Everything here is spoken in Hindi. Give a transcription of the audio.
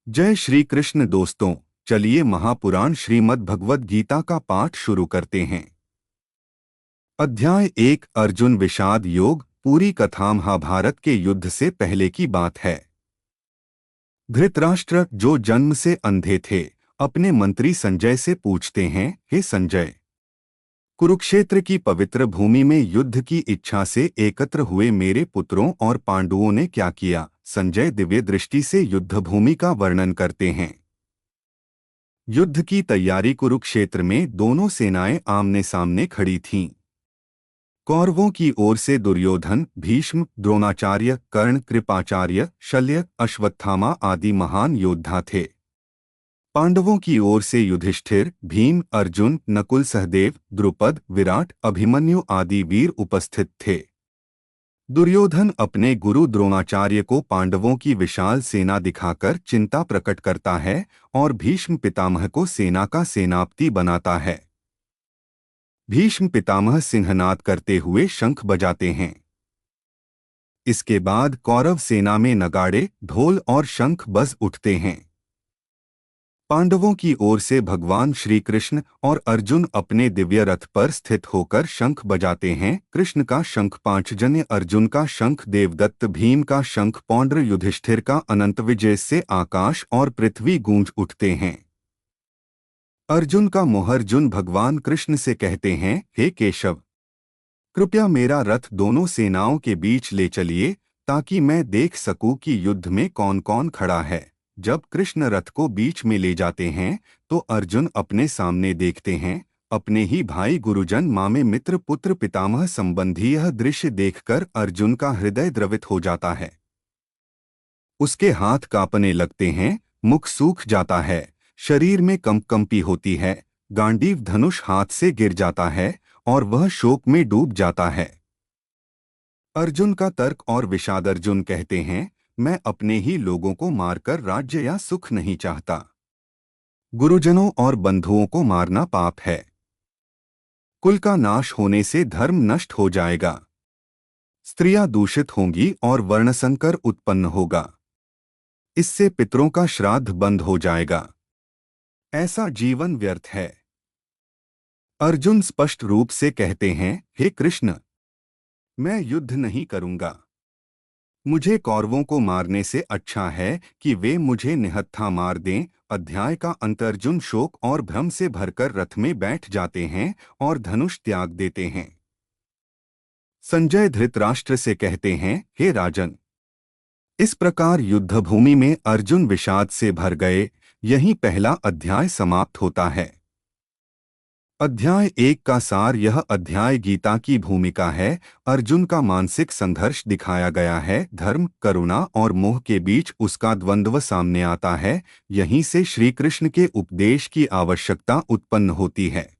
जय श्री कृष्ण दोस्तों। चलिए महापुराण श्रीमद् भगवद गीता का पाठ शुरू करते हैं। अध्याय 1 अर्जुन विषाद योग। पूरी कथा महाभारत के युद्ध से पहले की बात है। धृतराष्ट्र जो जन्म से अंधे थे अपने मंत्री संजय से पूछते हैं, हे संजय, कुरुक्षेत्र की पवित्र भूमि में युद्ध की इच्छा से एकत्र हुए मेरे पुत्रों और पांडवों ने क्या किया। संजय दिव्य दृष्टि से युद्ध भूमि का वर्णन करते हैं। युद्ध की तैयारी कुरुक्षेत्र में दोनों सेनाएं आमने सामने खड़ी थीं। कौरवों की ओर से दुर्योधन, भीष्म, द्रोणाचार्य, कर्ण, कृपाचार्य, शल्य, अश्वत्थामा आदि महान योद्धा थे। पांडवों की ओर से युधिष्ठिर, भीम, अर्जुन, नकुल, सहदेव, द्रुपद, विराट, अभिमन्यु आदि वीर उपस्थित थे। दुर्योधन अपने गुरु द्रोणाचार्य को पांडवों की विशाल सेना दिखाकर चिंता प्रकट करता है और भीष्म पितामह को सेना का सेनापति बनाता है। भीष्म पितामह सिंहनाद करते हुए शंख बजाते हैं। इसके बाद कौरव सेना में नगाड़े, ढोल और शंख बज उठते हैं। पांडवों की ओर से भगवान श्री कृष्ण और अर्जुन अपने दिव्य रथ पर स्थित होकर शंख बजाते हैं। कृष्ण का शंख पांचजन्य, अर्जुन का शंख देवदत्त, भीम का शंख पौंड्र, युधिष्ठिर का अनंत विजय से आकाश और पृथ्वी गूंज उठते हैं। अर्जुन का मोहर्जुन भगवान कृष्ण से कहते हैं, हे केशव, कृपया मेरा रथ दोनों सेनाओं के बीच ले चलिए ताकि मैं देख सकूं कि युद्ध में कौन कौन खड़ा है। जब कृष्ण रथ को बीच में ले जाते हैं तो अर्जुन अपने सामने देखते हैं अपने ही भाई, गुरुजन, मामे, मित्र, पुत्र, पितामह संबंधी। यह दृश्य देखकर अर्जुन का हृदय द्रवित हो जाता है। उसके हाथ कांपने लगते हैं, मुख सूख जाता है, शरीर में कंपकंपी होती है, गांडीव धनुष हाथ से गिर जाता है और वह शोक में डूब जाता है। अर्जुन का तर्क और विषाद। अर्जुन कहते हैं, मैं अपने ही लोगों को मारकर राज्य या सुख नहीं चाहता। गुरुजनों और बंधुओं को मारना पाप है। कुल का नाश होने से धर्म नष्ट हो जाएगा। स्त्रियां दूषित होंगी और वर्णसंकर उत्पन्न होगा। इससे पितरों का श्राद्ध बंद हो जाएगा। ऐसा जीवन व्यर्थ है। अर्जुन स्पष्ट रूप से कहते हैं, हे कृष्ण, मैं युद्ध नहीं करूंगा। मुझे कौरवों को मारने से अच्छा है कि वे मुझे निहत्था मार दें। अध्याय का अंत। अर्जुन शोक और भ्रम से भरकर रथ में बैठ जाते हैं और धनुष त्याग देते हैं। संजय धृतराष्ट्र से कहते हैं, हे राजन, इस प्रकार युद्धभूमि में अर्जुन विषाद से भर गए। यहीं पहला अध्याय समाप्त होता है। अध्याय 1 का सार। यह अध्याय गीता की भूमिका है। अर्जुन का मानसिक संघर्ष दिखाया गया है। धर्म, करुणा और मोह के बीच उसका द्वंद्व सामने आता है। यहीं से श्री कृष्ण के उपदेश की आवश्यकता उत्पन्न होती है।